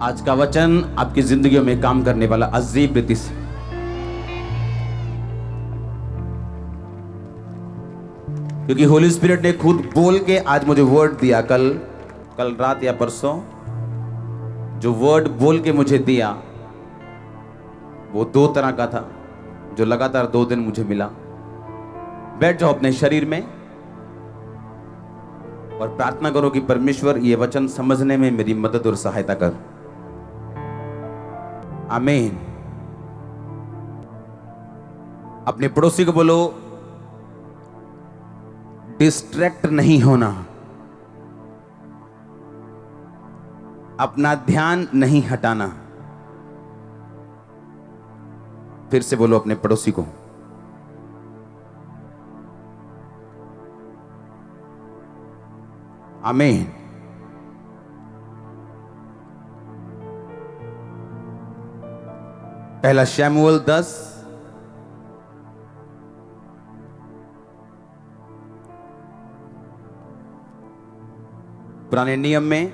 आज का वचन आपकी जिंदगी में काम करने वाला अजीब रीति से। क्योंकि होली स्पिरिट ने खुद बोल के आज मुझे वर्ड दिया। कल रात या परसों जो वर्ड बोल के मुझे दिया वो 2 तरह का था, जो लगातार 2 दिन मुझे मिला। बैठ जाओ अपने शरीर में और प्रार्थना करो कि परमेश्वर ये वचन समझने में मेरी मदद और सहायता कर। आमीन। अपने पड़ोसी को बोलो, डिस्ट्रैक्ट नहीं होना, अपना ध्यान नहीं हटाना। फिर से बोलो अपने पड़ोसी को, आमीन। पहला शमूएल 10 पुराने नियम में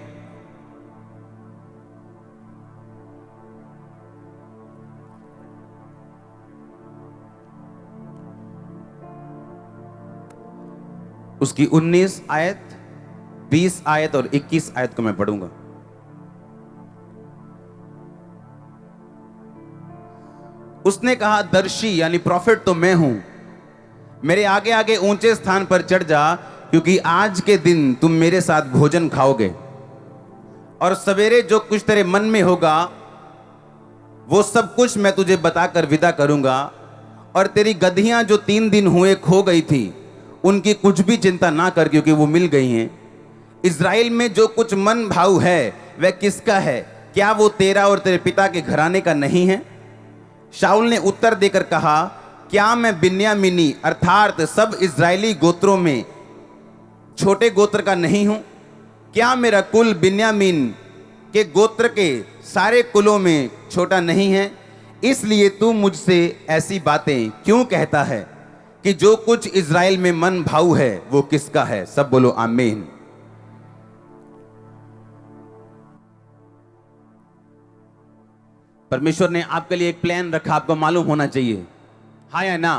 उसकी 19 आयत, 20 आयत और 21 आयत को मैं पढ़ूंगा। उसने कहा, दर्शी यानी प्रॉफिट तो मैं हूं, मेरे आगे आगे ऊंचे स्थान पर चढ़ जा, क्योंकि आज के दिन तुम मेरे साथ भोजन खाओगे और सवेरे जो कुछ तेरे मन में होगा वो सब कुछ मैं तुझे बताकर विदा करूंगा। और तेरी गधियां जो 3 दिन हुए खो गई थी, उनकी कुछ भी चिंता ना कर, क्योंकि वो मिल गई हैं। इज़राइल में जो कुछ मन भाव है वह किसका है? क्या वो तेरा और तेरे पिता के घराने का नहीं है? शाऊल ने उत्तर देकर कहा, क्या मैं बिन्यामीनी अर्थात सब इज़राइली गोत्रों में छोटे गोत्र का नहीं हूं? क्या मेरा कुल बिन्यामीन के गोत्र के सारे कुलों में छोटा नहीं है? इसलिए तू मुझसे ऐसी बातें क्यों कहता है कि जो कुछ इज़राइल में मन भाव है वो किसका है? सब बोलो आमीन। परमेश्वर ने आपके लिए एक प्लान रखा, आपको मालूम होना चाहिए, हाँ या ना?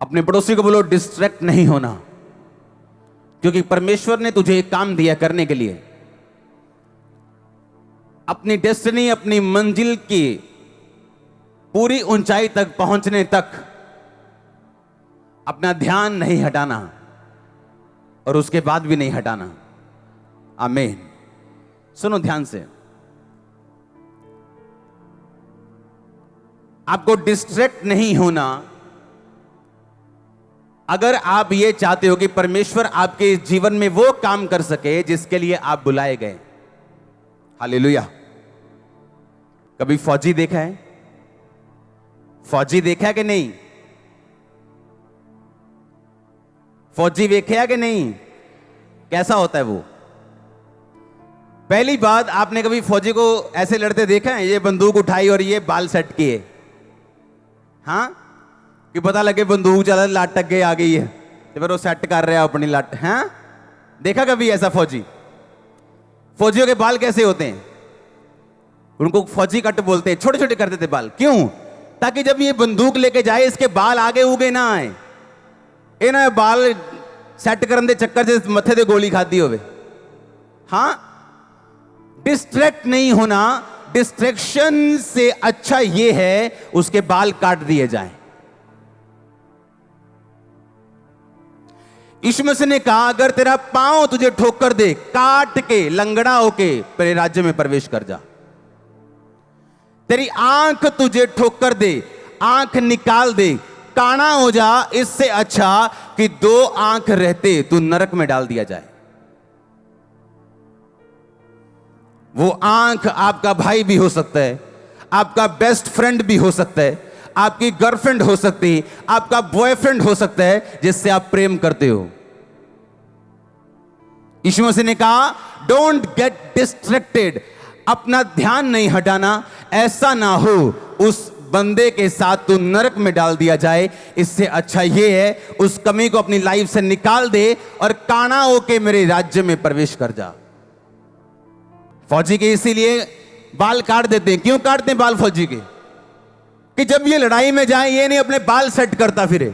अपने पड़ोसी को बोलो, डिस्ट्रैक्ट नहीं होना, क्योंकि परमेश्वर ने तुझे एक काम दिया करने के लिए। अपनी डेस्टिनी, अपनी मंजिल की पूरी ऊंचाई तक पहुंचने तक अपना ध्यान नहीं हटाना और उसके बाद भी नहीं हटाना। आमीन। सुनो ध्यान से, आपको डिस्ट्रैक्ट नहीं होना अगर आप ये चाहते हो कि परमेश्वर आपके जीवन में वो काम कर सके जिसके लिए आप बुलाए गए। हालेलुया। कभी फौजी देखा है? फौजी देखा है कि नहीं? फौजी देखे है कि नहीं? कैसा होता है वो? पहली बात, आपने कभी फौजी को ऐसे लड़ते देखा है? ये बंदूक उठाई और ये बाल सेट किए, हाँ, कि पता लगे बंदूक चला, लाट टक गई आ गई है, तो फिर वो सेट कर रहा है अपनी लाट। हाँ, देखा कभी ऐसा फौजी? फौजियों के बाल कैसे होते हैं? उनको फौजी कट बोलते हैं। छोटे छोटे कर देते बाल, क्यों? ताकि जब ये बंदूक लेके जाए इसके बाल आगे उगे ना आए, ये ना बाल सेट करने दे चक्कर से मथे दे गोली खाती होवे। हाँ, डिस्ट्रैक्ट नहीं होना। डिस्ट्रैक्शन से अच्छा यह है उसके बाल काट दिए जाएं। यीशु मसीह ने कहा, अगर तेरा पांव तुझे ठोकर दे, काट के लंगड़ा होके तेरे राज्य में प्रवेश कर जा। तेरी आंख तुझे ठोकर दे, आंख निकाल दे, काना हो जा, इससे अच्छा कि 2 आंख रहते तू नरक में डाल दिया जाए। वो आंख आपका भाई भी हो सकता है, आपका बेस्ट फ्रेंड भी हो सकता है, आपकी गर्लफ्रेंड हो सकती है, आपका बॉयफ्रेंड हो सकता है जिससे आप प्रेम करते हो। यीशु मसीह ने कहा, डोंट गेट डिस्ट्रैक्टेड, अपना ध्यान नहीं हटाना, ऐसा ना हो उस बंदे के साथ तू नरक में डाल दिया जाए। इससे अच्छा यह है उस कमी को अपनी लाइफ से निकाल दे और काना होके मेरे राज्य में प्रवेश कर जा। फौजी के इसीलिए बाल काट देते हैं। क्यों काटते हैं बाल फौजी के? कि जब ये लड़ाई में जाए ये नहीं अपने बाल सेट करता फिरे,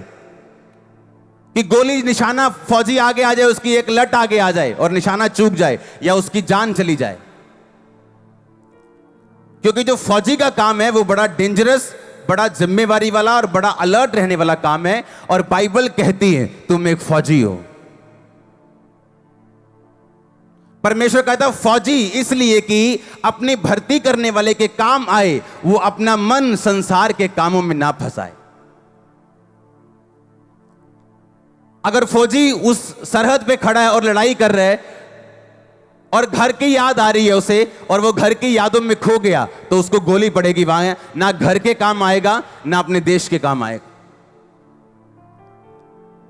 कि गोली निशाना फौजी आगे आ जाए, उसकी एक लट आगे आ जाए और निशाना चूक जाए या उसकी जान चली जाए। क्योंकि जो फौजी का काम है वो बड़ा डेंजरस, बड़ा जिम्मेवारी वाला और बड़ा अलर्ट रहने वाला काम है। और बाइबल कहती है तुम एक फौजी हो। परमेश्वर कहता है फौजी इसलिए कि अपनी भर्ती करने वाले के काम आए, वो अपना मन संसार के कामों में ना फंसाए। अगर फौजी उस सरहद पे खड़ा है और लड़ाई कर रहा है और घर की याद आ रही है उसे और वो घर की यादों में खो गया, तो उसको गोली पड़ेगी, वहां ना घर के काम आएगा ना अपने देश के काम आएगा।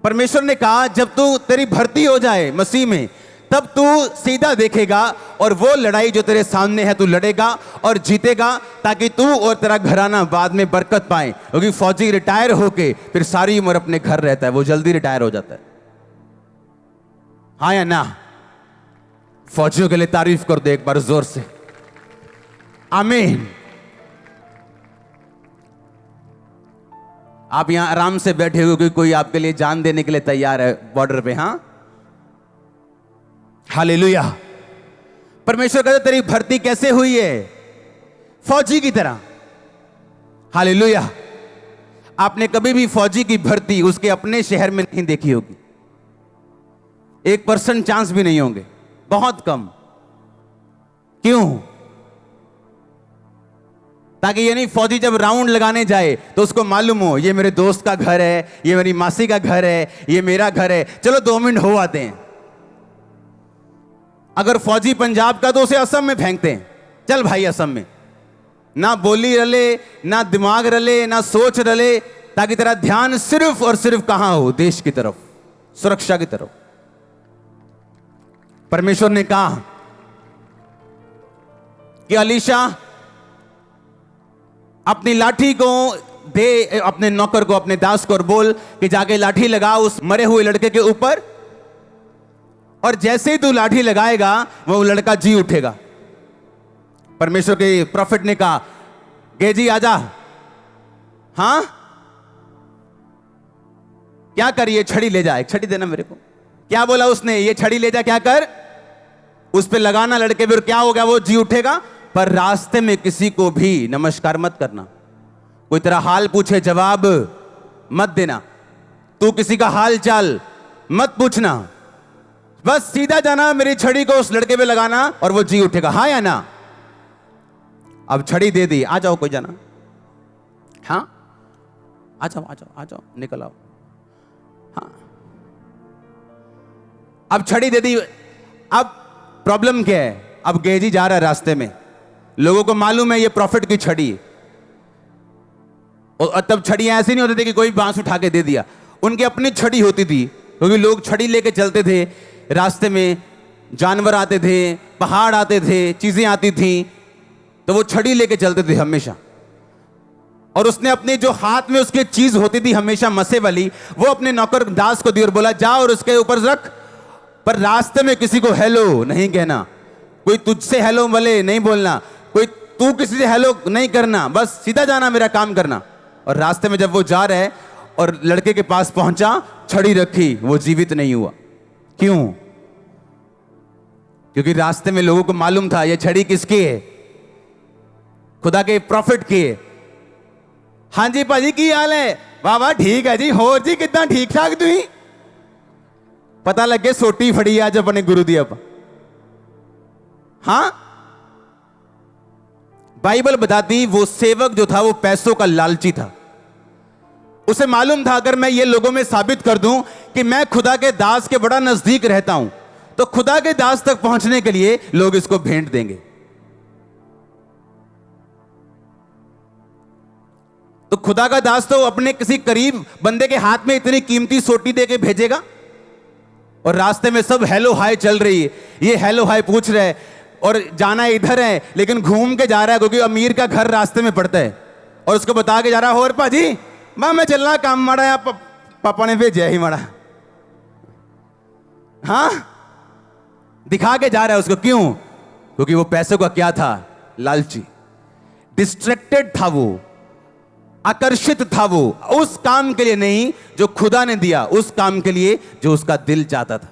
परमेश्वर ने कहा जब तू तेरी भर्ती हो जाए मसीह में, तब तू सीधा देखेगा और वो लड़ाई जो तेरे सामने है तू लड़ेगा और जीतेगा, ताकि तू और तेरा घराना बाद में बरकत पाए। क्योंकि फौजी रिटायर होके फिर सारी उम्र अपने घर रहता है, वो जल्दी रिटायर हो जाता है। हाँ या ना? फौजियों के लिए तारीफ कर दो एक बार जोर से, आमीन। आप यहां आराम से बैठे हो कि कोई आपके लिए जान देने के लिए तैयार है बॉर्डर पे। हां, हालेलुया। परमेश्वर कहता तेरी भर्ती कैसे हुई है? फौजी की तरह। हालेलुया। आपने कभी भी फौजी की भर्ती उसके अपने शहर में नहीं देखी होगी, 1% चांस भी नहीं होंगे, बहुत कम। क्यों? ताकि यानी फौजी जब राउंड लगाने जाए तो उसको मालूम हो ये मेरे दोस्त का घर है, ये मेरी मासी का घर है, ये मेरा घर है, चलो 2 मिनट हो आते हैं। अगर फौजी पंजाब का तो उसे असम में फेंकते हैं, चल भाई असम में। ना बोली रले, ना दिमाग रले, ना सोच रले, ताकि तेरा ध्यान सिर्फ और सिर्फ कहां हो? देश की तरफ, सुरक्षा की तरफ। परमेश्वर ने कहा कि अलीशा अपनी लाठी को दे अपने नौकर को, अपने दास को, और बोल कि जाके लाठी लगा उस मरे हुए लड़के के ऊपर, और जैसे ही तू लाठी लगाएगा वो लड़का जी उठेगा। परमेश्वर के प्रॉफिट ने कहा गेजी आजा। हां, क्या कर? ये छड़ी ले जा, एक छड़ी देना मेरे को। क्या बोला उसने? ये छड़ी ले जा, क्या कर? उस पे लगाना लड़के पे, और क्या हो गया? वो जी उठेगा। पर रास्ते में किसी को भी नमस्कार मत करना, कोई तेरा हाल पूछे जवाब मत देना, तू किसी का हाल चाल मत पूछना, बस सीधा जाना, मेरी छड़ी को उस लड़के पे लगाना और वो जी उठेगा। हाँ या ना? अब छड़ी दे दी, आ जाओ कोई जाना। हाँ, आ जाओ आ जाओ आ जाओ, निकल आओ। हाँ, अब छड़ी दे दी। अब प्रॉब्लम क्या है? अब गेजी जा रहा है रास्ते में, लोगों को मालूम है ये प्रॉफिट की छड़ी है। और तब छड़ियां ऐसी नहीं होती थी कि कोई बांस उठा के दे दिया, उनकी अपनी छड़ी होती थी, क्योंकि लोग छड़ी लेके चलते थे। रास्ते में जानवर आते थे, पहाड़ आते थे, चीजें आती थी, तो वो छड़ी लेके चलते थे हमेशा। और उसने अपने जो हाथ में उसकी चीज होती थी हमेशा मसे वाली, वो अपने नौकर दास को दी और बोला जा और उसके ऊपर रख। पर रास्ते में किसी को हेलो नहीं कहना, कोई तुझसे हेलो वाले नहीं बोलना, कोई तू किसी से हेलो नहीं करना, बस सीधा जाना, मेरा काम करना। और रास्ते में जब वो जा रहा है और लड़के के पास पहुंचा, छड़ी रखी, वो जीवित नहीं हुआ। क्यों? क्योंकि रास्ते में लोगों को मालूम था ये छड़ी किसकी है? खुदा के प्रॉफिट की है। हाँ जी भाजी की हाल है? वाह वाह ठीक है जी, होर जी कितना ठीक ठाक तुम? पता लगे सोटी फड़ी आज अपने गुरु दी। अब हां, बाइबल बताती वो सेवक जो था वो पैसों का लालची था। उसे मालूम था अगर मैं ये लोगों में साबित कर दूं कि मैं खुदा के दास के बड़ा नजदीक रहता हूं, तो खुदा के दास तक पहुंचने के लिए लोग इसको भेंट देंगे। तो खुदा का दास तो अपने किसी करीब बंदे के हाथ में इतनी कीमती सोटी देके भेजेगा? और रास्ते में सब हेलो हाय चल रही है, ये हेलो हाय पूछ रहे हैं और जाना इधर है, लेकिन घूम के जा रहा है क्योंकि अमीर का घर रास्ते में पड़ता है, और उसको बता के जा रहा है और पाजी मैं चलना काम माड़ा या पापा ने भेजा ही माड़ा। हाँ, दिखा के जा रहा है उसको। क्यों? क्योंकि वो पैसों का क्या था? लालची। डिस्ट्रैक्टेड था वो, आकर्षित था वो उस काम के लिए नहीं जो खुदा ने दिया, उस काम के लिए जो उसका दिल चाहता था।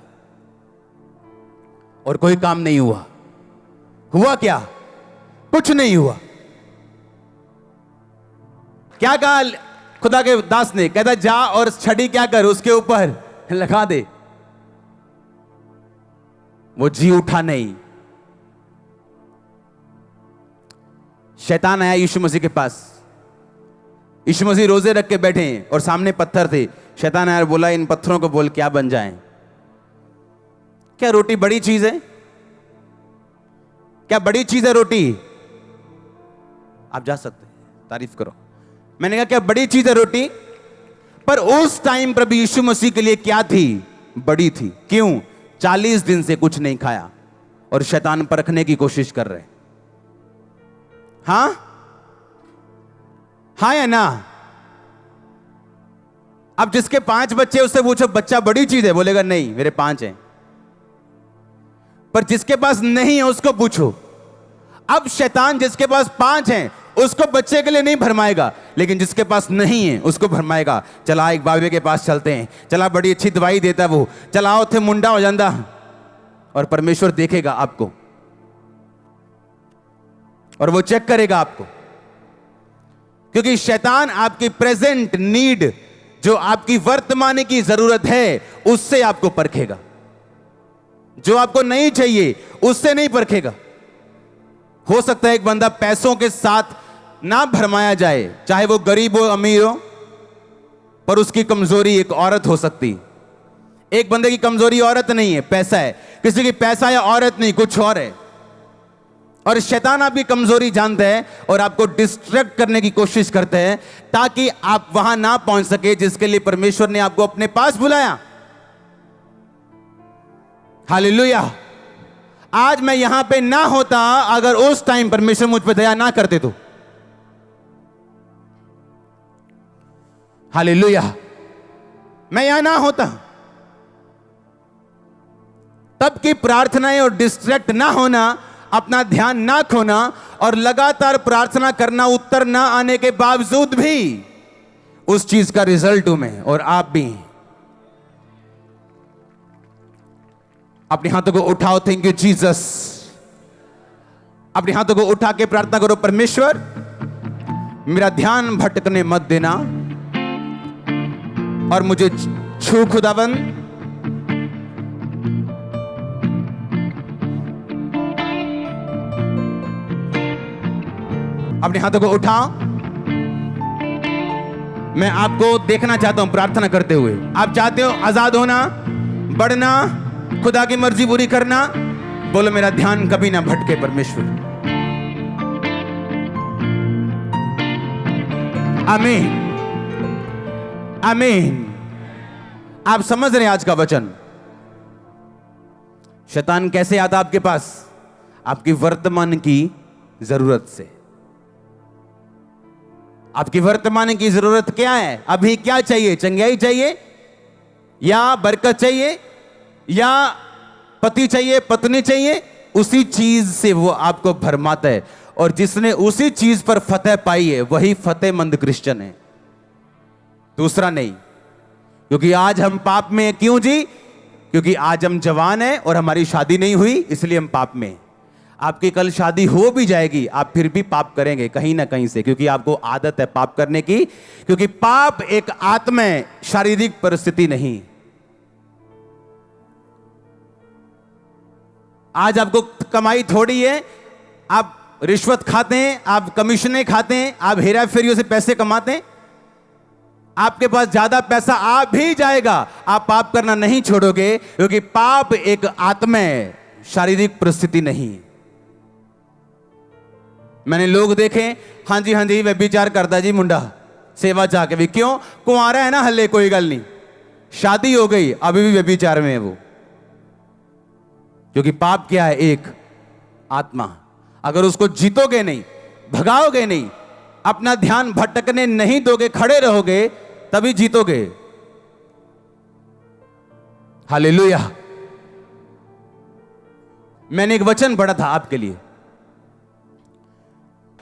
और कोई काम नहीं हुआ। हुआ क्या? कुछ नहीं हुआ। क्या कहा खुदा के दास ने? कहता जा और छड़ी क्या कर, उसके ऊपर लगा दे। वो जी उठा नहीं। शैतान आया यीशु मसीह के पास। यीशु मसीह रोजे रख के बैठे हैं और सामने पत्थर थे। शैतान आया और बोला इन पत्थरों को बोल क्या बन जाएं। क्या रोटी बड़ी चीज है? क्या बड़ी चीज है रोटी? आप जा सकते हैं, तारीफ करो। मैंने कहा क्या बड़ी चीज है रोटी? पर उस टाइम प्रभु यीशु मसीह के लिए क्या थी? बड़ी थी। क्यों? 40 दिन से कुछ नहीं खाया और शैतान परखने की कोशिश कर रहे। हां हाँ या ना? अब जिसके 5 बच्चे उससे पूछो बच्चा बड़ी चीज है, बोलेगा नहीं मेरे 5 हैं। पर जिसके पास नहीं है उसको पूछो। अब शैतान जिसके पास 5 हैं उसको बच्चे के लिए नहीं भरमाएगा, लेकिन जिसके पास नहीं है उसको भरमाएगा। चला एक बाबे के पास चलते हैं, चला बड़ी अच्छी दवाई देता वो, चलाओ थे मुंडा हो जाता। और परमेश्वर देखेगा आपको और वो चेक करेगा आपको, क्योंकि शैतान आपकी प्रेजेंट नीड, जो आपकी वर्तमान की जरूरत है, उससे आपको परखेगा। जो आपको नहीं चाहिए उससे नहीं परखेगा। हो सकता है एक बंदा पैसों के साथ ना भरमाया जाए, चाहे वो गरीब हो अमीर हो, पर उसकी कमजोरी एक औरत हो सकती। एक बंदे की कमजोरी औरत नहीं है, पैसा है। किसी की पैसा या औरत नहीं, कुछ और है। और शैतान आपकी कमजोरी जानता है और आपको डिस्ट्रैक्ट करने की कोशिश करते हैं ताकि आप वहां ना पहुंच सके जिसके लिए परमेश्वर ने आपको अपने पास बुलाया। हालेलुया। आज मैं यहां पे ना होता अगर उस टाइम परमेश्वर मुझ पे दया ना करते तो। हालेलुया। मैं यहां ना होता। तब की प्रार्थनाएं और डिस्ट्रैक्ट ना होना, अपना ध्यान ना खोना और लगातार प्रार्थना करना, उत्तर ना आने के बावजूद भी उस चीज का रिजल्ट हूं मैं और आप भी। अपने हाथों को उठाओ, थैंक यू जीसस। अपने हाथों को उठा के प्रार्थना करो, परमेश्वर मेरा ध्यान भटकने मत देना और मुझे छू खुदाबंद। अपने हाथों को उठाओ। मैं आपको देखना चाहता हूं प्रार्थना करते हुए। आप चाहते हो आजाद होना, बढ़ना, खुदा की मर्जी पूरी करना? बोलो मेरा ध्यान कभी ना भटके परमेश्वर। आमीन, आमीन। आप समझ रहे हैं आज का वचन? शैतान कैसे आता आपके पास? आपकी वर्तमान की जरूरत से। आपकी वर्तमान की जरूरत क्या है? अभी क्या चाहिए? चंगाई चाहिए या बरकत चाहिए या पति चाहिए, पत्नी चाहिए? उसी चीज से वो आपको भरमाता है और जिसने उसी चीज पर फतेह पाई है वही फतेहमंद क्रिश्चियन है, दूसरा नहीं। क्योंकि आज हम पाप में हैं। क्यों जी? क्योंकि आज हम जवान हैं और हमारी शादी नहीं हुई, इसलिए हम पाप में हैं। आपकी कल शादी हो भी जाएगी, आप फिर भी पाप करेंगे कहीं ना कहीं से, क्योंकि आपको आदत है पाप करने की। क्योंकि पाप एक आत्मा है, शारीरिक परिस्थिति नहीं। आज आपको कमाई थोड़ी है, आप रिश्वत खाते हैं, आप कमीशनें खाते हैं, आप हेरा फेरियों से पैसे कमाते हैं। आपके पास ज्यादा पैसा आ भी जाएगा, आप पाप करना नहीं छोड़ोगे, क्योंकि पाप एक आत्मा है, शारीरिक परिस्थिति नहीं। मैंने लोग देखे, हाँ जी व्यभिचार करता जी मुंडा, सेवा चाह के भी। क्यों? कुंवारा है ना हल्ले, कोई गल नहीं, शादी हो गई अभी भी व्यभिचार में है वो। क्योंकि पाप क्या है? एक आत्मा। अगर उसको जीतोगे नहीं, भगाओगे नहीं, अपना ध्यान भटकने नहीं दोगे, खड़े रहोगे, तभी जीतोगे। हालेलुया। मैंने एक वचन पढ़ा था आपके लिए।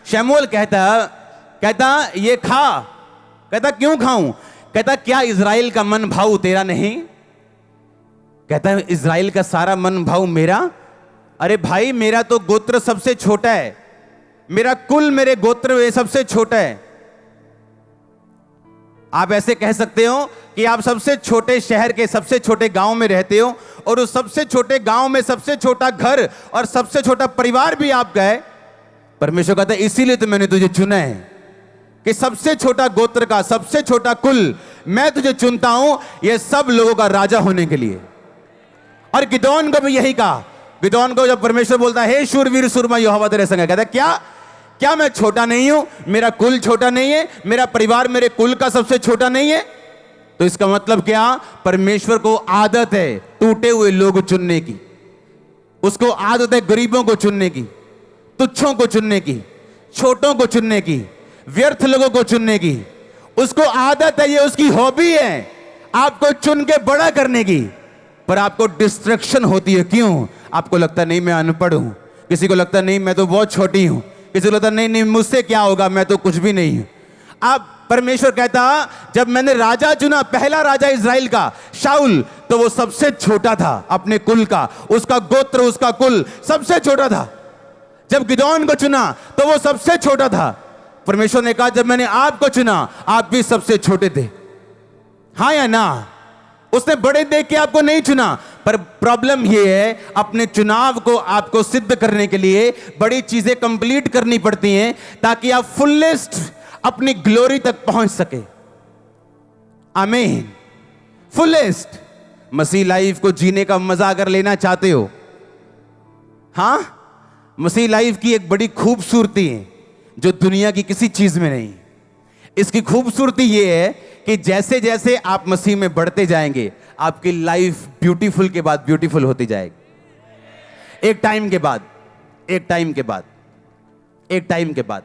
शमूएल कहता ये खा। कहता क्यों खाऊं? कहता क्या इज़राइल का मन भाव तेरा नहीं? कहता है इज़राइल का सारा मन भाव मेरा। अरे भाई, मेरा तो गोत्र सबसे छोटा है, मेरा कुल मेरे गोत्र में सबसे छोटा है। आप ऐसे कह सकते हो कि आप सबसे छोटे शहर के सबसे छोटे गांव में रहते हो, और उस सबसे छोटे गांव में सबसे छोटा घर और सबसे छोटा परिवार भी आपका है। परमेश्वर कहता है इसीलिए तो मैंने तुझे चुना है कि सबसे छोटा गोत्र का सबसे छोटा कुल मैं तुझे चुनता हूं, ये सब लोगों का राजा होने के लिए। और गिदोन को भी यही कहा। गिदोन को जब परमेश्वर बोलता है हे शूरवीर सूरमा यहोवा तेरे संग है, कहता है क्या मैं छोटा नहीं हूं? मेरा कुल छोटा नहीं है? मेरा परिवार मेरे कुल का सबसे छोटा नहीं है? तो इसका मतलब क्या? परमेश्वर को आदत है टूटे हुए लोग चुनने की, उसको आदत है गरीबों को चुनने की, तुच्छों को चुनने की, छोटों को चुनने की, व्यर्थ लोगों को चुनने की। उसको आदत है, ये उसकी हॉबी है आपको चुन के बड़ा करने की। पर आपको डिस्ट्रैक्शन होती है। क्यों? आपको लगता नहीं मैं अनपढ़ हूं, किसी को लगता नहीं मैं तो बहुत छोटी हूं, किसी को लगता नहीं मुझसे क्या होगा, मैं तो कुछ भी नहीं हूं। आप परमेश्वर कहता जब मैंने राजा चुना, पहला राजा इज़राइल का शाऊल, तो वो सबसे छोटा था अपने कुल का, उसका गोत्र उसका कुल सबसे छोटा था। जब गिदोन को चुना तो वो सबसे छोटा था। परमेश्वर ने कहा जब मैंने आपको चुना आप भी सबसे छोटे थे। हाँ या ना? उसने बड़े देख के आपको नहीं चुना। पर प्रॉब्लम यह है अपने चुनाव को आपको सिद्ध करने के लिए बड़ी चीजें कंप्लीट करनी पड़ती हैं ताकि आप फुलेस्ट अपनी ग्लोरी तक पहुंच सके। आमीन। फुलेस्ट मसीह लाइफ को जीने का मजा अगर लेना चाहते हो, हां, मसीह लाइफ की एक बड़ी खूबसूरती है जो दुनिया की किसी चीज में नहीं। इसकी खूबसूरती यह है कि जैसे जैसे आप मसीह में बढ़ते जाएंगे आपकी लाइफ ब्यूटीफुल के बाद ब्यूटीफुल होती जाएगी। एक टाइम के बाद एक टाइम के बाद एक टाइम के बाद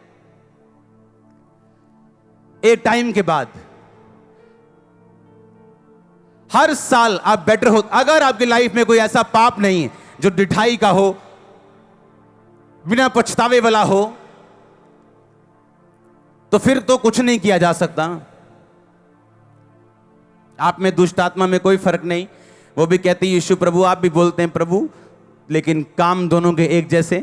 एक टाइम के बाद हर साल आप बेटर हो। अगर आपकी लाइफ में कोई ऐसा पाप नहीं है जो डिठाई का हो, बिना पछतावे वाला हो, तो फिर तो कुछ नहीं किया जा सकता। आप में दुष्ट आत्मा में कोई फर्क नहीं। वो भी कहती है यीशु प्रभु, आप भी बोलते हैं प्रभु, लेकिन काम दोनों के एक जैसे।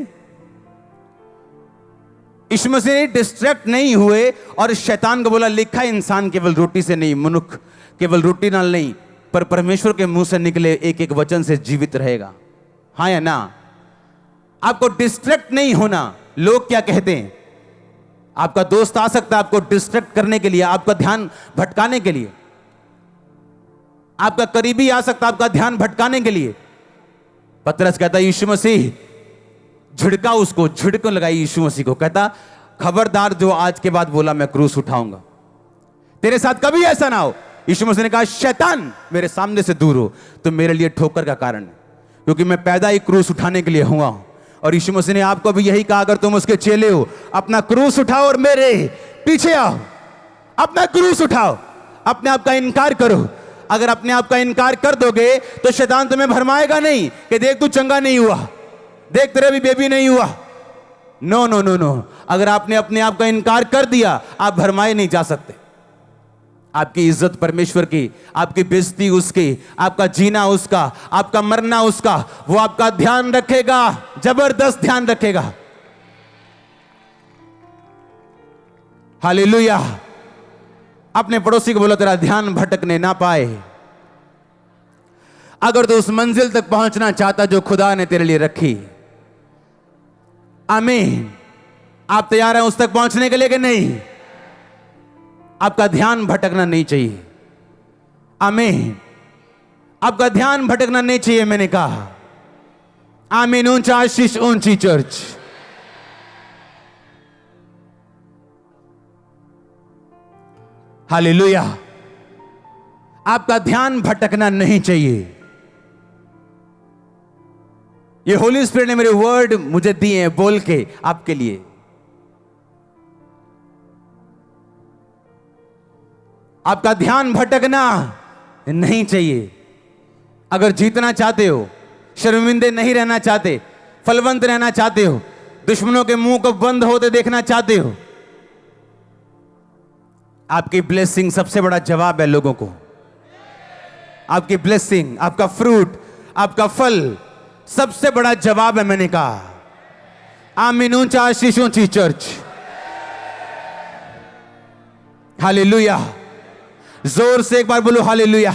यीशु मसीह डिस्ट्रैक्ट नहीं हुए और शैतान को बोला लिखा है इंसान केवल रोटी से नहीं, मनुष्य केवल रोटी नाल नहीं, पर परमेश्वर के मुंह से निकले एक एक वचन से जीवित रहेगा। हाँ या ना? आपको डिस्ट्रैक्ट नहीं होना। लोग क्या कहते हैं? आपका दोस्त आ सकता है आपको डिस्ट्रैक्ट करने के लिए, आपका ध्यान भटकाने के लिए। आपका करीबी आ सकता है आपका ध्यान भटकाने के लिए। पतरस कहता यीशु मसीह, झिड़का उसको, झिड़क लगाई यीशु मसीह को, कहता खबरदार जो आज के बाद बोला मैं क्रूस उठाऊंगा, तेरे साथ कभी ऐसा ना हो। यीशु मसीह ने कहा शैतान मेरे सामने से दूर हो, तो मेरे लिए ठोकर का कारण है, क्योंकि मैं पैदा ही क्रूस उठाने के लिए हुआ हूं। और यीशु मसीह ने आपको भी यही कहा, अगर तुम उसके चेले हो अपना क्रूस उठाओ और मेरे पीछे आओ। अपना क्रूस उठाओ, अपने आप का इनकार करो। अगर अपने आप का इनकार कर दोगे तो शैतान तुम्हें भरमाएगा नहीं कि देख तू चंगा नहीं हुआ, देख तेरा भी बेबी नहीं हुआ। नो नो नो नो, अगर आपने अपने आप का इनकार कर दिया आप भरमाए नहीं जा सकते। आपकी इज्जत परमेश्वर की, आपकी बेइज्जती उसकी, आपका जीना उसका, आपका मरना उसका। वो आपका ध्यान रखेगा, जबरदस्त ध्यान रखेगा। हालेलुया। अपने पड़ोसी को बोलो तेरा ध्यान भटकने ना पाए। अगर तो उस मंजिल तक पहुंचना चाहता जो खुदा ने तेरे लिए रखी। आमीन। आप तैयार हैं उस तक पहुंचने के लिए कि नहीं? आपका ध्यान भटकना नहीं चाहिए। आमीन। आपका ध्यान भटकना नहीं चाहिए, मैंने कहा। आमीन। ऊंचा आशीष, ऊंची चर्च। हालेलुया। आपका ध्यान भटकना नहीं चाहिए। ये होली स्पिरिट ने मेरे वर्ड मुझे दिए हैं बोल के आपके लिए। आपका ध्यान भटकना नहीं चाहिए। अगर जीतना चाहते हो, शर्मिंदे नहीं रहना चाहते, फलवंत रहना चाहते हो, दुश्मनों के मुंह को बंद होते देखना चाहते हो, आपकी ब्लेसिंग सबसे बड़ा जवाब है लोगों को। आपकी ब्लेसिंग, आपका फ्रूट, आपका फल सबसे बड़ा जवाब है। मैंने कहा आमीन। ऊंचा आशीष, ऊंची चर्च। हालेलुया। जोर से एक बार बोलो हालेलुया।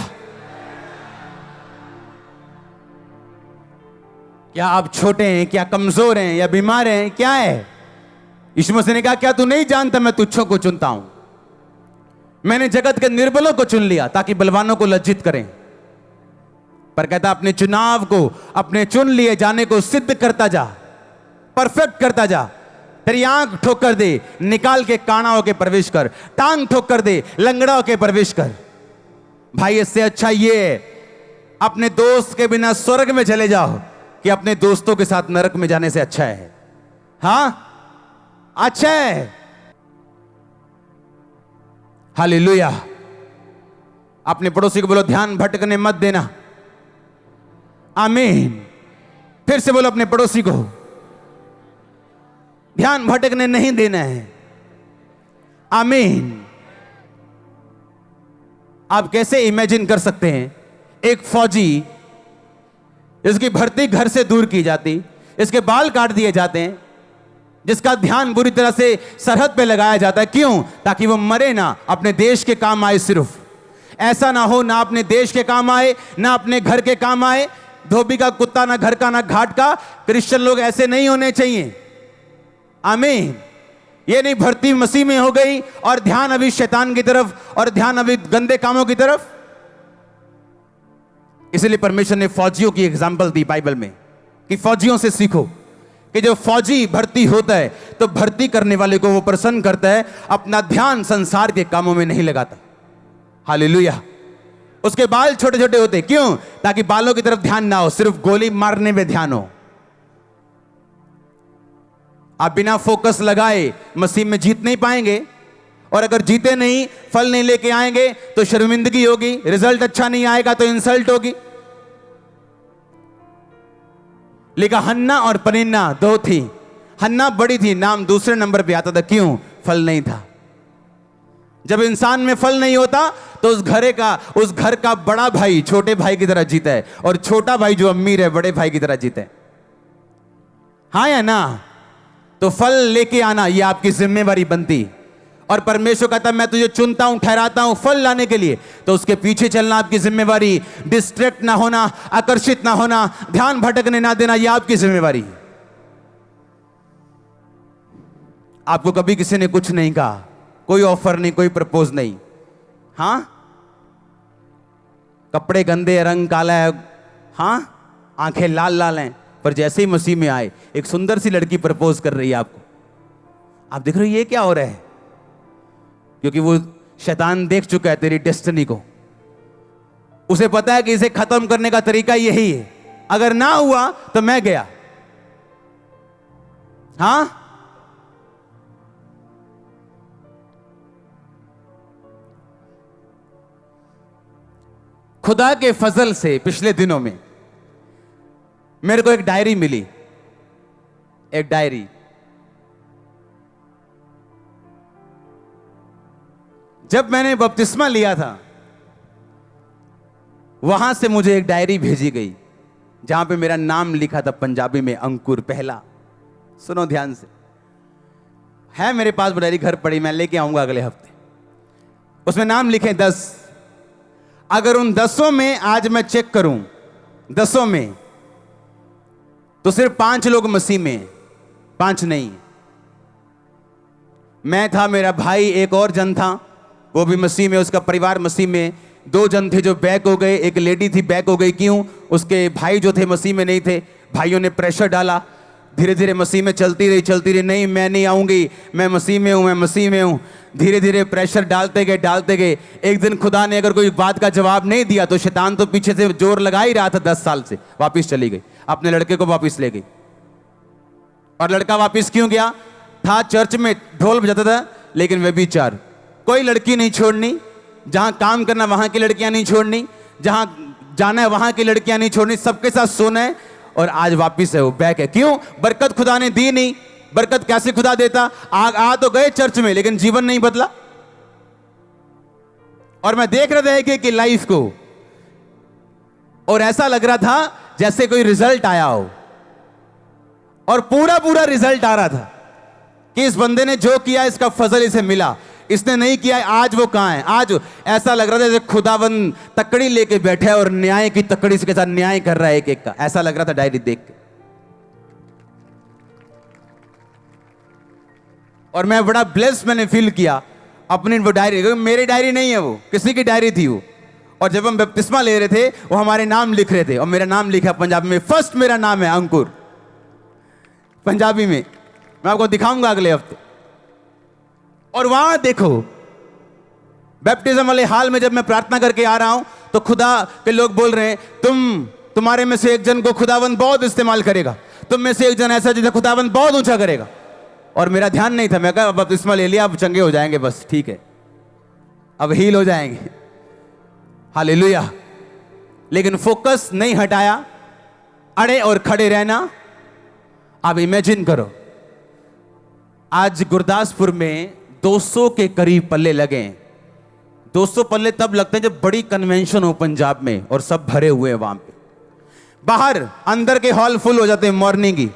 क्या आप छोटे हैं, क्या कमजोर हैं, या बीमार हैं, क्या है? यीशु मसीह ने कहा क्या तू नहीं जानता मैं तुच्छों को चुनता हूं? मैंने जगत के निर्बलों को चुन लिया ताकि बलवानों को लज्जित करें। पर कहता अपने चुनाव को, अपने चुन लिए जाने को सिद्ध करता जा, परफेक्ट करता जा। तेरी आंख ठोक कर दे, निकाल के काना होके प्रवेश कर। टांग ठोक कर दे, लंगड़ा होके प्रवेश कर। भाई इससे अच्छा ये है अपने दोस्त के बिना स्वर्ग में चले जाओ कि अपने दोस्तों के साथ नरक में जाने से अच्छा है। हां, अच्छा है। हालेलुया। अपने पड़ोसी को बोलो ध्यान भटकने मत देना। आमीन। फिर से बोलो अपने पड़ोसी को ध्यान भटकने नहीं देना है। आमीन। आप कैसे इमेजिन कर सकते हैं एक फौजी, इसकी भर्ती घर से दूर की जाती, इसके बाल काट दिए जाते हैं, जिसका ध्यान बुरी तरह से सरहद पे लगाया जाता है। क्यों? ताकि वो मरे ना, अपने देश के काम आए। सिर्फ ऐसा ना हो ना अपने देश के काम आए ना अपने घर के काम आए। धोबी का कुत्ता ना घर का ना घाट का। क्रिश्चियन लोग ऐसे नहीं होने चाहिए। आमीन। ये नहीं भर्ती मसीह में हो गई और ध्यान अभी शैतान की तरफ और ध्यान अभी गंदे कामों की तरफ। इसलिए परमेश्वर ने फौजियों की एग्जाम्पल दी बाइबल में कि फौजियों से सीखो कि जो फौजी भर्ती होता है तो भर्ती करने वाले को वो प्रसन्न करता है, अपना ध्यान संसार के कामों में नहीं लगाता। हालेलुया। उसके बाल छोटे छोटे होते, क्यों? ताकि बालों की तरफ ध्यान ना हो, सिर्फ गोली मारने में ध्यान हो। आप बिना फोकस लगाए मसीह में जीत नहीं पाएंगे, और अगर जीते नहीं, फल नहीं लेके आएंगे तो शर्मिंदगी होगी, रिजल्ट अच्छा नहीं आएगा तो इंसल्ट होगी। लिखा हन्ना और पनिन्ना दो थी। हन्ना बड़ी थी, नाम दूसरे नंबर पे आता था। क्यों? फल नहीं था। जब इंसान में फल नहीं होता तो उस घर का बड़ा भाई छोटे भाई की तरह जीता है, और छोटा भाई जो अमीर है बड़े भाई की तरह जीता है। हाँ या ना? तो फल लेके आना ये आपकी जिम्मेवारी बनती। और परमेश्वर कहता मैं तुझे चुनता हूं, ठहराता हूं फल लाने के लिए, तो उसके पीछे चलना आपकी जिम्मेवारी। डिस्ट्रैक्ट ना होना, आकर्षित ना होना, ध्यान भटकने ना देना, यह आपकी जिम्मेवारी। आपको कभी किसी ने कुछ नहीं कहा, कोई ऑफर नहीं, कोई प्रपोज नहीं। हां, कपड़े गंदे, रंग काला है, हां, आंखें लाल लाल हैं, पर जैसे ही मसीह में आए एक सुंदर सी लड़की प्रपोज कर रही है आपको। आप देख रहे हो ये क्या हो रहा है? क्योंकि वो शैतान देख चुका है तेरी डेस्टिनी को। उसे पता है कि इसे खत्म करने का तरीका यही है, अगर ना हुआ तो मैं गया। हां, खुदा के फजल से पिछले दिनों में मेरे को एक डायरी मिली, एक डायरी। जब मैंने बपतिस्मा लिया था वहां से मुझे एक डायरी भेजी गई जहां पे मेरा नाम लिखा था पंजाबी में, अंकुर पहला। सुनो ध्यान से, है मेरे पास वो डायरी, घर पड़ी, मैं लेके आऊंगा अगले हफ्ते। उसमें नाम लिखे 10। अगर उन 10 में आज मैं चेक करूं, 10 में तो सिर्फ 5 लोग मसीह में, 5 नहीं। मैं था, मेरा भाई, एक और जन था, वो भी मसीह में, उसका परिवार मसीह में। 2 जन थे जो बैक हो गए, एक लेडी थी बैक हो गई। क्यों? उसके भाई जो थे मसीह में नहीं थे, भाइयों ने प्रेशर डाला, धीरे धीरे मसीह में चलती रही। नहीं, मैं नहीं आऊंगी, मैं मसीह में हूं, मैं मसीह में हूं। धीरे धीरे प्रेशर डालते गए। एक दिन खुदा ने अगर कोई बात का जवाब नहीं दिया तो शैतान तो पीछे से जोर लगा ही रहा था 10 साल से, वापिस चली गई, अपने लड़के को वापिस ले गई। और लड़का वापिस क्यों गया? था चर्च में, ढोल बजाता था, लेकिन वे भी 4। कोई लड़की नहीं छोड़नी, जहां काम करना वहां की लड़कियां नहीं छोड़नी, जहां जाना है वहां की लड़कियां नहीं छोड़नी, सबके साथ सोना है। और आज वापिस है, वो बैक है। क्यों? बरकत खुदा ने दी नहीं। बरकत कैसे खुदा देता? आ तो गए चर्च में, लेकिन जीवन नहीं बदला। और मैं देख रहा था कि लाइफ को, और ऐसा लग रहा था जैसे कोई रिजल्ट आया हो, और पूरा पूरा रिजल्ट आ रहा था कि इस बंदे ने जो किया इसका फजल इसे मिला, इसने नहीं किया आज वो कहां है। आज ऐसा लग रहा था जैसे खुदावन तकड़ी लेके बैठा है और न्याय की तकड़ी के साथ न्याय कर रहा है एक एक का। ऐसा लग रहा था डायरी देख के। और मैं बड़ा ब्लेस मैंने फील किया अपनी वो डायरी, मेरी डायरी नहीं है, वो किसी की डायरी थी वो। और जब हम बपतिस्मा ले रहे थे वो हमारे नाम लिख रहे थे, और मेरा नाम लिखा पंजाबी में। फर्स्ट मेरा नाम है अंकुर, पंजाबी में। मैं आपको दिखाऊंगा अगले हफ्ते। और वहां देखो, बैप्टिज्म वाले हाल में जब मैं प्रार्थना करके आ रहा हूं तो खुदा के लोग बोल रहे हैं, तुम्हारे में से एक जन को खुदावंद बहुत इस्तेमाल करेगा, तुम में से एक जन ऐसा जिसे खुदावंद बहुत ऊंचा करेगा। और मेरा ध्यान नहीं था, मैं कहा बपतिस्मा ले लिया, अब चंगे हो जाएंगे, बस ठीक है, अब हील हो जाएंगे, हालेलुया। लेकिन फोकस नहीं हटाया, अड़े और खड़े रहना। आप इमेजिन करो, आज गुरदासपुर में 200 के करीब पल्ले लगे हैं। 200 पल्ले तब लगते हैं जब बड़ी कन्वेंशन हो पंजाब में और सब भरे हुए हैं वहां पे। बाहर अंदर के हॉल फुल हो जाते हैं मॉर्निंग की।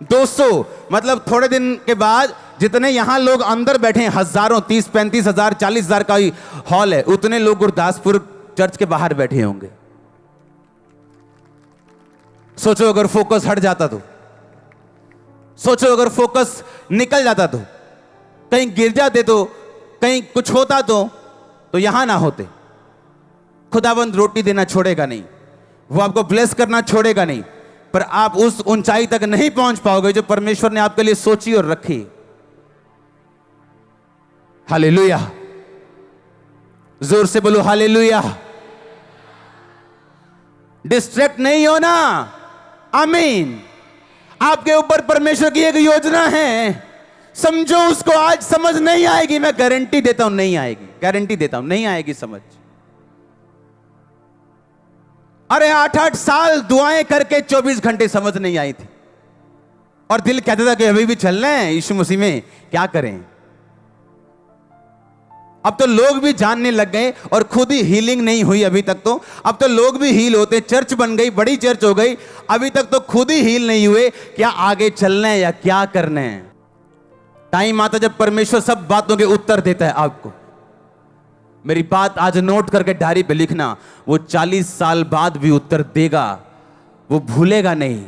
200 मतलब थोड़े दिन के बाद जितने यहां लोग अंदर बैठे हैं, हजारों, 30-35 हजार, 40 हजार का ही हॉल है, उतने लोग गुरदासपुर चर्च के बाहर बैठे होंगे। सोचो अगर फोकस हट जाता तो, सोचो अगर फोकस निकल जाता तो, कहीं गिर जाते तो, कहीं कुछ होता तो यहां ना होते। खुदावंद रोटी देना छोड़ेगा नहीं, वो आपको ब्लेस करना छोड़ेगा नहीं, पर आप उस ऊंचाई तक नहीं पहुंच पाओगे जो परमेश्वर ने आपके लिए सोची और रखी। हालेलुया, जोर से बोलो हालेलुया। डिस्ट्रैक्ट नहीं होना, आमीन। आपके ऊपर परमेश्वर की एक योजना है, समझो उसको। आज समझ नहीं आएगी, मैं गारंटी देता हूं नहीं आएगी, गारंटी देता हूं नहीं आएगी समझ। अरे 8-8 साल दुआएं करके 24 घंटे समझ नहीं आई थी, और दिल कहता था कि अभी भी चल रहे हैं यीशु मसीह में, क्या करें। अब तो लोग भी जानने लग गए, और खुद ही हीलिंग नहीं हुई अभी तक तो। अब तो लोग भी हील होते, चर्च बन गई, बड़ी चर्च हो गई, अभी तक तो खुद ही हील नहीं हुए। क्या आगे चलना है या क्या करना है? टाइम आता जब परमेश्वर सब बातों के उत्तर देता है आपको। मेरी बात आज नोट करके डायरी पे लिखना, वो 40 साल बाद भी उत्तर देगा, वो भूलेगा नहीं।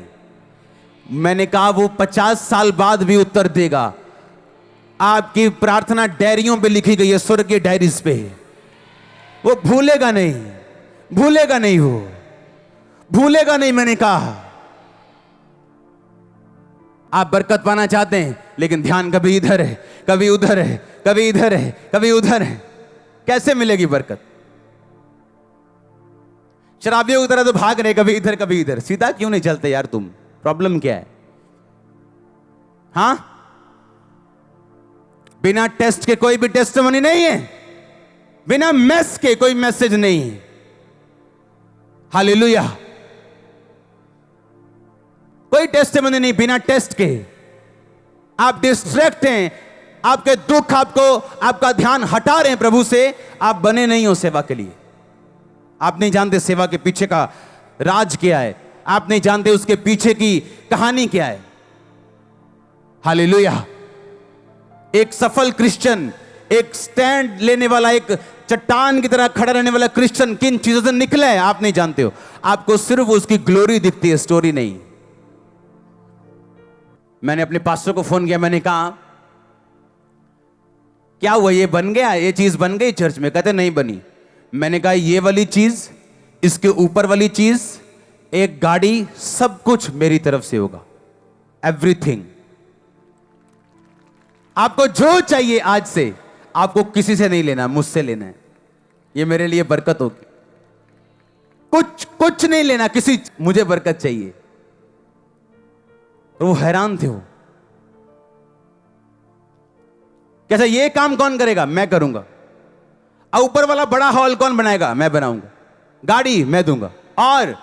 मैंने कहा वो 50 साल बाद भी उत्तर देगा। आपकी प्रार्थना डायरियों पे लिखी गई है, स्वर्गीय डायरीज पे, वो भूलेगा नहीं, भूलेगा नहीं, वो भूलेगा नहीं। मैंने कहा आप बरकत पाना चाहते हैं, लेकिन ध्यान कभी इधर है, कभी उधर है, कभी इधर है, कभी उधर है, कैसे मिलेगी बरकत? शराबियों की तरह तो भाग रहे, कभी इधर कभी इधर। सीधा क्यों नहीं चलते यार तुम? प्रॉब्लम क्या है? हां, बिना टेस्ट के कोई भी टेस्टिमनी नहीं है, बिना मैस के कोई मैसेज नहीं है। हालेलुया, कोई टेस्टिमनी नहीं बिना टेस्ट के। आप डिस्ट्रैक्ट हैं, आपके दुख आपको, आपका ध्यान हटा रहे हैं प्रभु से। आप बने नहीं हो सेवा के लिए। आप नहीं जानते सेवा के पीछे का राज क्या है, आप नहीं जानते उसके पीछे की कहानी क्या है। हालेलुया। एक सफल क्रिश्चियन, एक स्टैंड लेने वाला, एक चट्टान की तरह खड़ा रहने वाला क्रिश्चियन किन चीजों से निकला है आप नहीं जानते हो। आपको सिर्फ उसकी ग्लोरी दिखती है, स्टोरी नहीं। मैंने अपने पास्टर को फोन किया, मैंने कहा क्या हुआ, ये बन गया, ये चीज बन गई चर्च में? कहते नहीं बनी। मैंने कहा ये वाली चीज, इसके ऊपर वाली चीज, एक गाड़ी, सब कुछ मेरी तरफ से होगा, एवरीथिंग। आपको जो चाहिए आज से, आपको किसी से नहीं लेना, मुझसे लेना है। ये मेरे लिए बरकत होगी। कुछ नहीं लेना किसी, मुझे बरकत चाहिए। और वो हैरान थे, वो कैसा, ये काम कौन करेगा? मैं करूंगा। ऊपर वाला बड़ा हॉल कौन बनाएगा? मैं बनाऊंगा। गाड़ी मैं दूंगा। और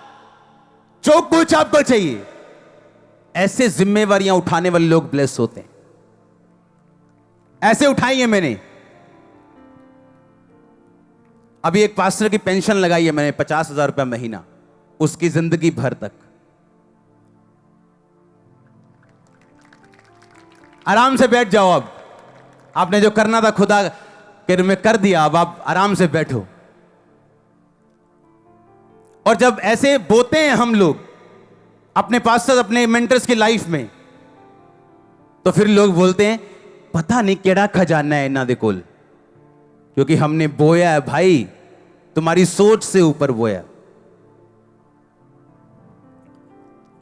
जो कुछ आपको चाहिए। ऐसे जिम्मेवारियां उठाने वाले लोग ब्लेस होते हैं। ऐसे उठाई है मैंने। अभी एक पास्टर की पेंशन लगाई है मैंने, 50,000 रुपया महीना, उसकी जिंदगी भर तक। आराम से बैठ जाओ। अब आपने जो करना था खुदा के में कर दिया, अब आप आराम से बैठो। और जब ऐसे बोते हैं हम लोग अपने पास्टर, अपने मेंटर्स की लाइफ में, तो फिर लोग बोलते हैं पता नहीं केड़ा खजाना है इन्हां दे कोल, क्योंकि हमने बोया है भाई, तुम्हारी सोच से ऊपर बोया।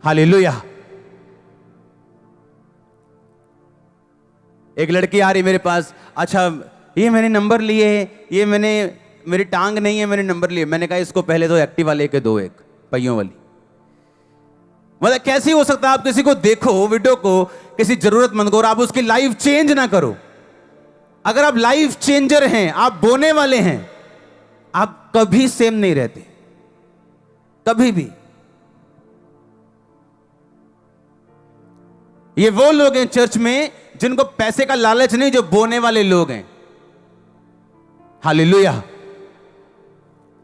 हालेलुया। एक लड़की आ रही मेरे पास, अच्छा ये मैंने नंबर लिए, ये मेरी टांग नहीं है, मैंने नंबर लिए। मैंने कहा इसको पहले तो एक्टिवा लेके दो, एक पहियों वाली। मतलब कैसे हो सकता है आप किसी को देखो, वीडियो को, किसी जरूरतमंद को, और आप उसकी लाइफ चेंज ना करो। अगर आप लाइफ चेंजर हैं, आप बोने वाले हैं, आप कभी सेम नहीं रहते, कभी भी। ये वो लोग हैं चर्च में जिनको पैसे का लालच नहीं, जो बोने वाले लोग हैं। हालेलुया।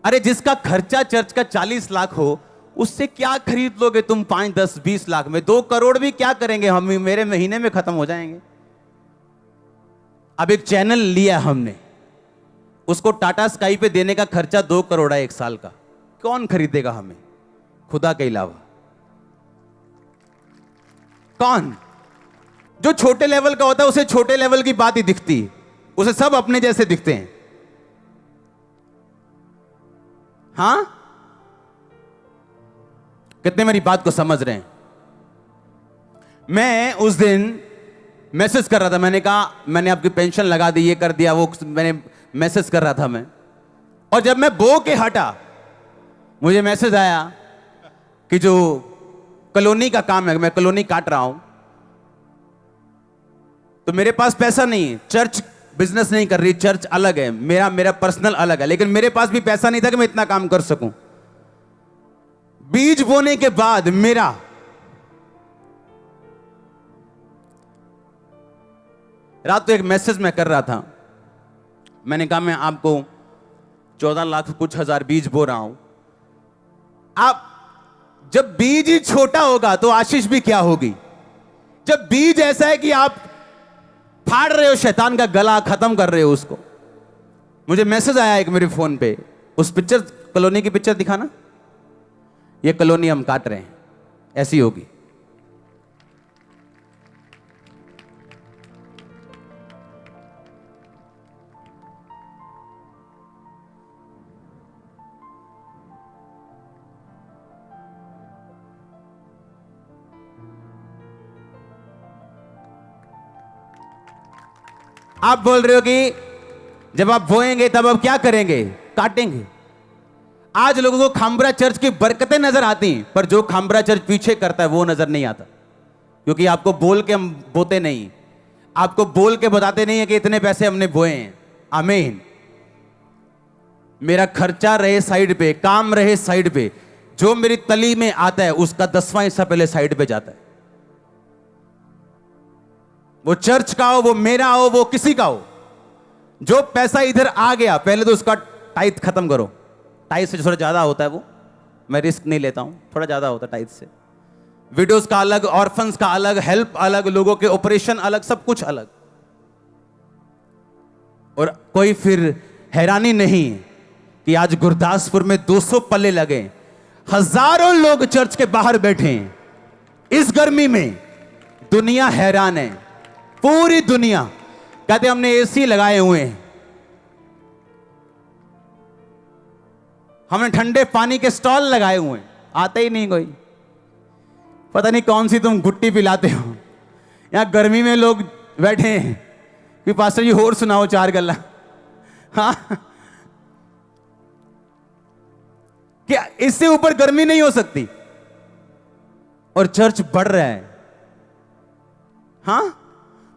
अरे जिसका खर्चा चर्च का 40 लाख हो, उससे क्या खरीद लोगे तुम 5, 10, 20 लाख में? 2 करोड़ भी क्या करेंगे हम, मेरे महीने में खत्म हो जाएंगे। अब एक चैनल लिया हमने, उसको टाटा स्काई पे देने का खर्चा 2 करोड़ है 1 साल का। कौन खरीदेगा हमें खुदा के अलावा? कौन? जो छोटे लेवल का होता है उसे छोटे लेवल की बात ही दिखती है, उसे सब अपने जैसे दिखते हैं। हां, कितने मेरी बात को समझ रहे हैं? मैं उस दिन मैसेज कर रहा था, मैंने कहा मैंने आपकी पेंशन लगा दी, ये कर दिया, वो मैंने मैसेज कर रहा था मैं। और जब मैं बो के हटा, मुझे मैसेज आया कि जो कॉलोनी का काम है, मैं कॉलोनी काट रहा हूं, तो मेरे पास पैसा नहीं है। चर्च बिजनेस नहीं कर रही, चर्च अलग है, मेरा पर्सनल अलग है, लेकिन मेरे पास भी पैसा नहीं था कि मैं इतना काम कर सकूं। बीज बोने के बाद मेरा रात को एक मैसेज मैं कर रहा था, मैंने कहा मैं आपको 14 लाख कुछ हजार बीज बो रहा हूं। आप जब बीज ही छोटा होगा तो आशीष भी क्या होगी? जब बीज ऐसा है कि आप फाड़ रहे हो शैतान का गला, खत्म कर रहे हो उसको। मुझे मैसेज आया एक मेरे फोन पे, उस पिक्चर, कॉलोनी की पिक्चर दिखाना, ये कॉलोनी हम काट रहे हैं, ऐसी होगी। आप बोल रहे हो कि जब आप बोएंगे तब आप क्या करेंगे? काटेंगे। आज लोगों को खामबरा चर्च की बरकतें नजर आती हैं, पर जो खामबरा चर्च पीछे करता है वो नजर नहीं आता, क्योंकि आपको बोल के हम बोते नहीं, आपको बोल के बताते नहीं है कि इतने पैसे हमने बोए हैं। आमीन। मेरा खर्चा रहे साइड पे, काम रहे साइड पे, जो मेरी तली में आता है उसका 10वां हिस्सा पहले साइड पे जाता है। वो चर्च का हो, वो मेरा हो, वो किसी का हो, जो पैसा इधर आ गया पहले तो उसका टाइथ खत्म करो। टाइथ से थोड़ा ज्यादा होता है वो, मैं रिस्क नहीं लेता हूं, थोड़ा ज्यादा होता है टाइथ से। विडोज का अलग, ऑर्फन्स का अलग, हेल्प अलग, लोगों के ऑपरेशन अलग, सब कुछ अलग। और कोई फिर हैरानी नहीं कि आज गुरदासपुर में 200 पल्ले लगे, हजारों लोग चर्च के बाहर बैठे हैं इस गर्मी में। दुनिया हैरान है, पूरी दुनिया। कहते हमने एसी लगाए हुए हैं, हमने ठंडे पानी के स्टॉल लगाए हुए हैं, आता ही नहीं कोई। पता नहीं कौन सी तुम गुट्टी पिलाते हो। यहां गर्मी में लोग बैठे हैं कि पास्टर जी और सुनाओ 4 गल्ला। हाँ, क्या इससे ऊपर गर्मी नहीं हो सकती? और चर्च बढ़ रहा है। हाँ,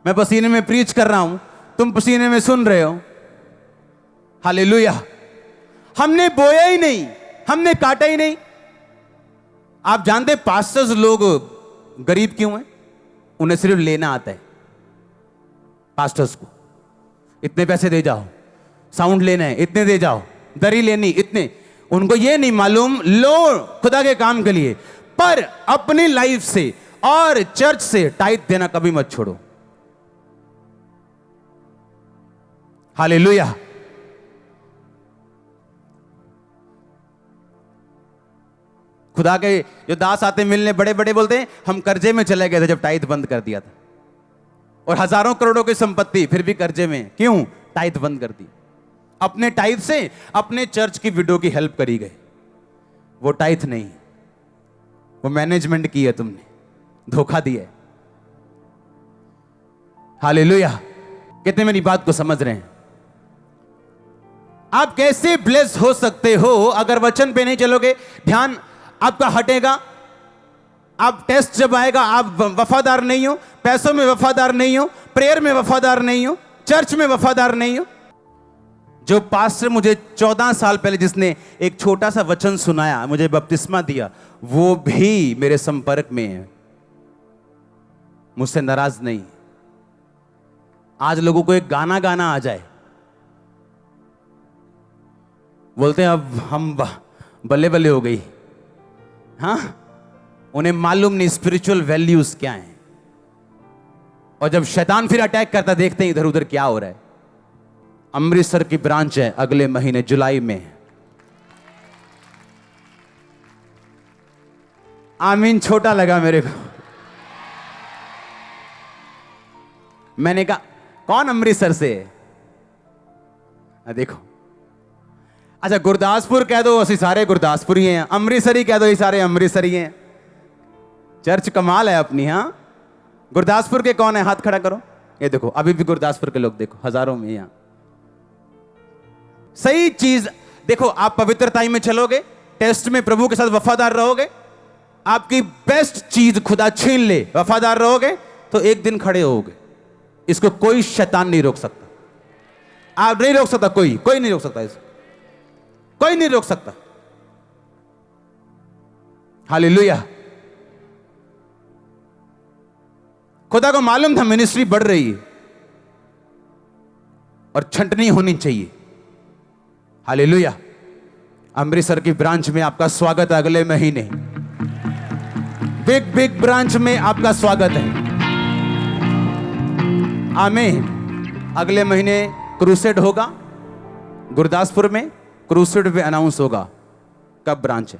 मैं पसीने में प्रीच कर रहा हूं, तुम पसीने में सुन रहे हो। हालेलुया। हमने बोया ही नहीं, हमने काटा ही नहीं। आप जानते पास्टर्स लोग गरीब क्यों हैं? उन्हें सिर्फ लेना आता है। पास्टर्स को इतने पैसे दे जाओ, साउंड लेना है इतने दे जाओ, दरी लेनी इतने, उनको ये नहीं मालूम लो खुदा के काम के लिए, पर अपनी लाइफ से और चर्च से टाइट देना कभी मत छोड़ो। हालेलुया। खुदा के जो दास आते मिलने बड़े बड़े बोलते हैं हम कर्जे में चले गए थे जब टाइट बंद कर दिया था, और हजारों करोड़ों की संपत्ति फिर भी कर्जे में, क्यों? टाइट बंद कर दी। अपने टाइप से अपने चर्च की विडो की हेल्प करी गए। वो टाइट नहीं, वो मैनेजमेंट की है, तुमने धोखा दिया है। हालेलुया। कितने मेरी बात को समझ रहे हैं? आप कैसे ब्लेस हो सकते हो अगर वचन पे नहीं चलोगे? ध्यान आपका हटेगा। आप टेस्ट जब आएगा आप वफादार नहीं हो, पैसों में वफादार नहीं हो, प्रेयर में वफादार नहीं हो, चर्च में वफादार नहीं हो। जो पास्टर मुझे 14 साल पहले जिसने एक छोटा सा वचन सुनाया, मुझे बपतिस्मा दिया, वो भी मेरे संपर्क में है, मुझसे नाराज नहीं। आज लोगों को एक गाना गाना आ जाए, बोलते हैं अब हम बल्ले बल्ले हो गई। हाँ, उन्हें मालूम नहीं स्पिरिचुअल वैल्यूज क्या हैं। और जब शैतान फिर अटैक करता, देखते हैं इधर उधर क्या हो रहा है। अमृतसर की ब्रांच है अगले महीने जुलाई में। आमीन छोटा लगा मेरे को। मैंने कहा कौन अमृतसर से है? देखो, अच्छा गुरदासपुर कह दो, असि सारे गुरदासपुरी हैं। अमृतसरी कह दो, ये सारे अमृतसरी हैं। चर्च कमाल है अपनी। हाँ, गुरदासपुर के कौन है? हाथ खड़ा करो। ये देखो, अभी भी गुरदासपुर के लोग देखो, हजारों में। यहां सही चीज देखो, आप पवित्रताई में चलोगे, टेस्ट में प्रभु के साथ वफादार रहोगे, आपकी बेस्ट चीज खुदा छीन ले, वफादार रहोगे तो एक दिन खड़े होगे। इसको कोई शैतान नहीं रोक सकता। आप नहीं रोक सकता, कोई नहीं रोक सकता, इसको कोई नहीं रोक सकता। हालेलुया। खुदा को मालूम था मिनिस्ट्री बढ़ रही है और छंटनी होनी चाहिए। हालेलुया। अमृतसर की ब्रांच में आपका स्वागत है अगले महीने। बिग ब्रांच में आपका स्वागत है। आमीन। अगले महीने क्रूसेड होगा गुरदासपुर में। क्रूसेड पे अनाउंस होगा कब ब्रांच है,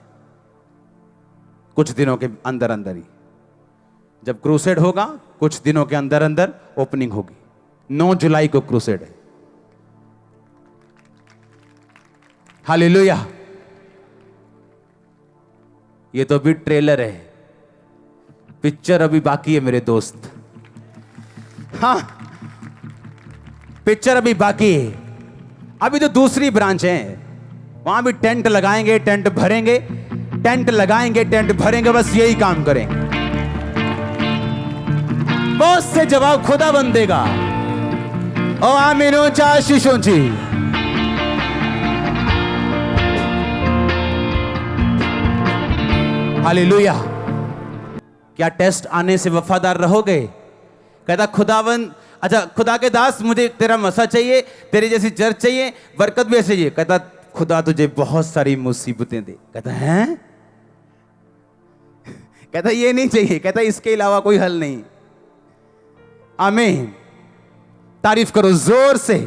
कुछ दिनों के अंदर अंदर ही। जब क्रूसेड होगा कुछ दिनों के अंदर अंदर ओपनिंग होगी। 9 जुलाई को क्रूसेड है। हालेलुया। ये तो अभी ट्रेलर है, पिक्चर अभी बाकी है मेरे दोस्त। हाँ, पिक्चर अभी बाकी है। अभी तो दूसरी ब्रांच है, वहां भी टेंट लगाएंगे, टेंट भरेंगे, टेंट लगाएंगे, टेंट भरेंगे, बस यही काम करेंगे। बहुत से जवाब खुदा बन देगा। ओ आमीनो आशीषों जी। हालेलुया। क्या टेस्ट आने से वफादार रहोगे? कहता खुदावन, अच्छा खुदा के दास, मुझे तेरा मसा चाहिए, तेरी जैसी चर्च चाहिए, बरकत भी ऐसे चाहिए। कहता खुदा तुझे बहुत सारी मुसीबतें दे। कहता है, कहता ये नहीं चाहिए, कहता इसके अलावा कोई हल नहीं। आमीन। तारीफ करो जोर से।